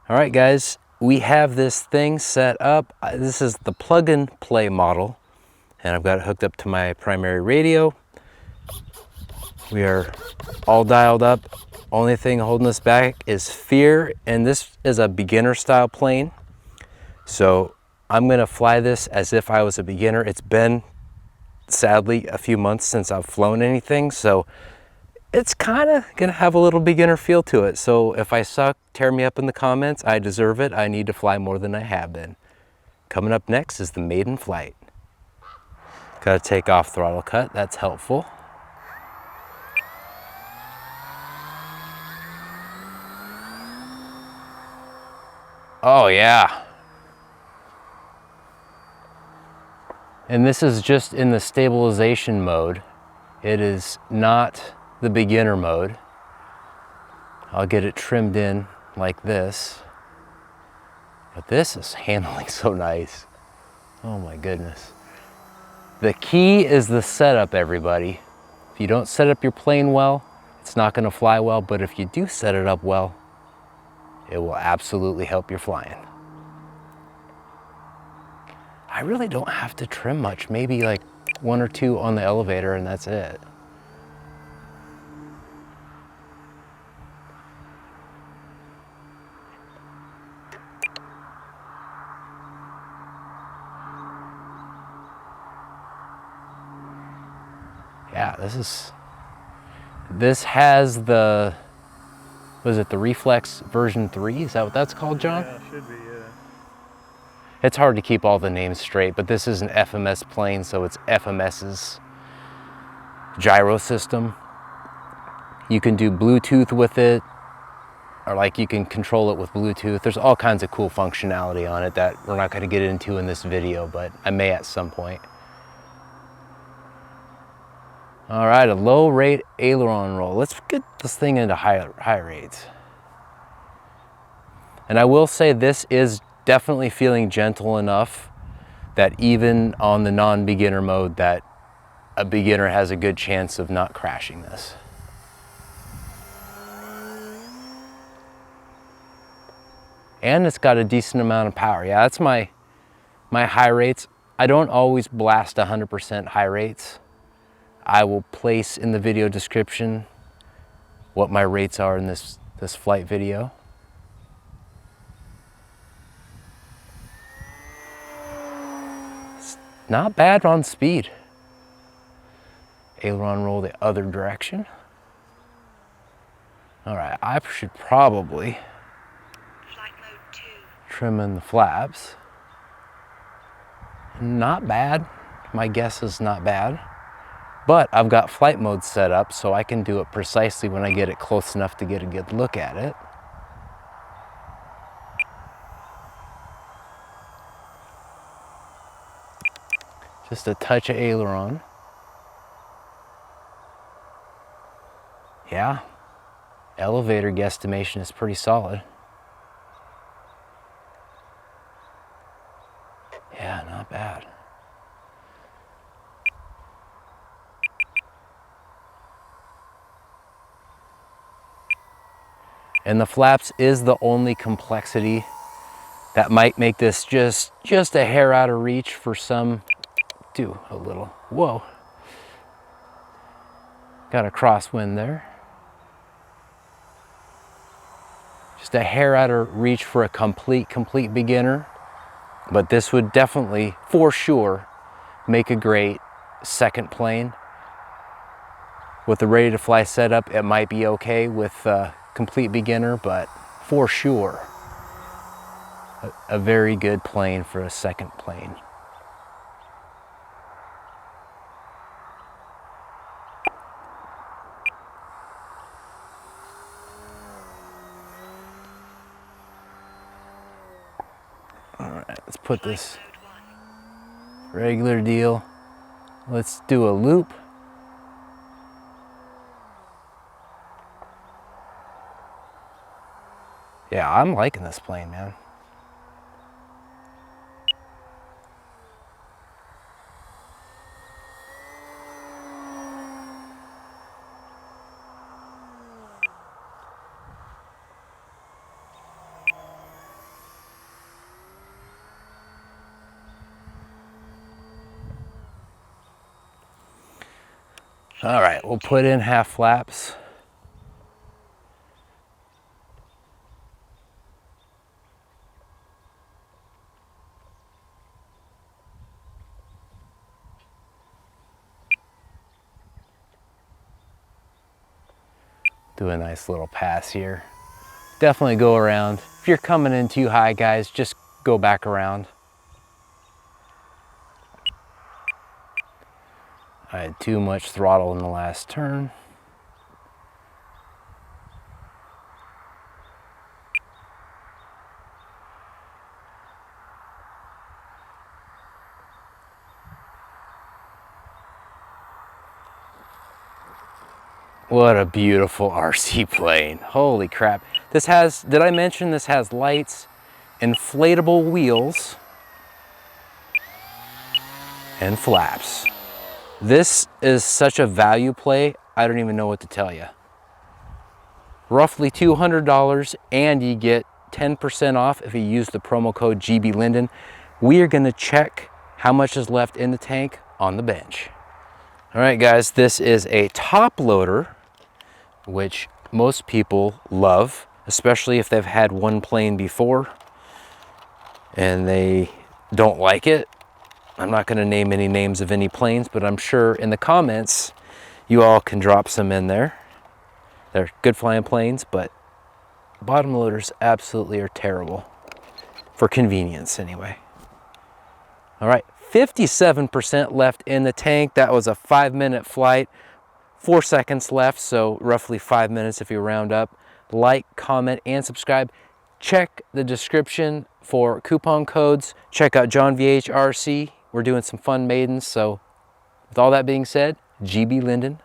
All right, guys, we have this thing set up. This is the plug and play model, and I've got it hooked up to my primary radio. We are all dialed up. Only thing holding us back is fear, and this is a beginner style plane. So I'm gonna fly this as if I was a beginner. It's been, sadly, a few months since I've flown anything, so it's kind of gonna have a little beginner feel to it. So if I suck, tear me up in the comments. I deserve it. I need to fly more than I have been. Coming up next is the maiden flight. Got to take off throttle cut. That's helpful. Oh yeah. And this is just in the stabilization mode. It is not the beginner mode. I'll get it trimmed in like this. But this is handling so nice. Oh my goodness. The key is the setup, everybody. If you don't set up your plane well, it's not gonna fly well, but if you do set it up well, it will absolutely help your flying. I really don't have to trim much, maybe like 1 or 2 on the elevator and that's it. Yeah, this has the, was it the Reflex version 3? Is that what that's called, John? Yeah, it should be, yeah. It's hard to keep all the names straight, but this is an FMS plane, so it's FMS's gyro system. You can do Bluetooth with it, or like you can control it with Bluetooth. There's all kinds of cool functionality on it that we're not gonna get into in this video, but I may at some point. All right, a low rate aileron roll. Let's get this thing into high rates. And I will say this is definitely feeling gentle enough that even on the non-beginner mode that a beginner has a good chance of not crashing this. And it's got a decent amount of power. Yeah, that's my high rates. I don't always blast 100% high rates. I will place in the video description what my rates are in this flight video. It's not bad on speed. Aileron roll the other direction. All right, I should probably Flight mode 2. trim in the flaps. Not bad. My guess is not bad. But I've got flight mode set up so I can do it precisely when I get it close enough to get a good look at it. Just a touch of aileron. Yeah, elevator guesstimation is pretty solid. Yeah, not bad. And the flaps is the only complexity that might make this just a hair out of reach for some. Do a little, whoa. Got a crosswind there. Just a hair out of reach for a complete beginner. But this would definitely, for sure, make a great second plane. With the ready to fly setup, it might be okay with complete beginner, but for sure, a very good plane for a second plane. All right, let's put this regular deal. Let's do a loop. Yeah, I'm liking this plane, man. All right, we'll put in half flaps. Do a nice little pass here. Definitely go around. If you're coming in too high, guys, just go back around. I had too much throttle in the last turn. What a beautiful RC plane. Holy crap. This has, did I mention this has lights, inflatable wheels, and flaps. This is such a value play, I don't even know what to tell you. Roughly $200, and you get 10% off if you use the promo code GBLinden. We are gonna check how much is left in the tank on the bench. All right, guys, this is a top loader, which most people love, especially if they've had one plane before and they don't like it. I'm not going to name any names of any planes, but I'm sure in the comments you all can drop some in there. They're good flying planes, but bottom loaders absolutely are terrible for convenience anyway. All right, 57% left in the tank. That was a 5-minute flight. 4 seconds left, so roughly 5 minutes if you round up. Like, comment, and subscribe. Check the description for coupon codes. Check out John VH RC. We're doing some fun maidens. So with all that being said, GB Linden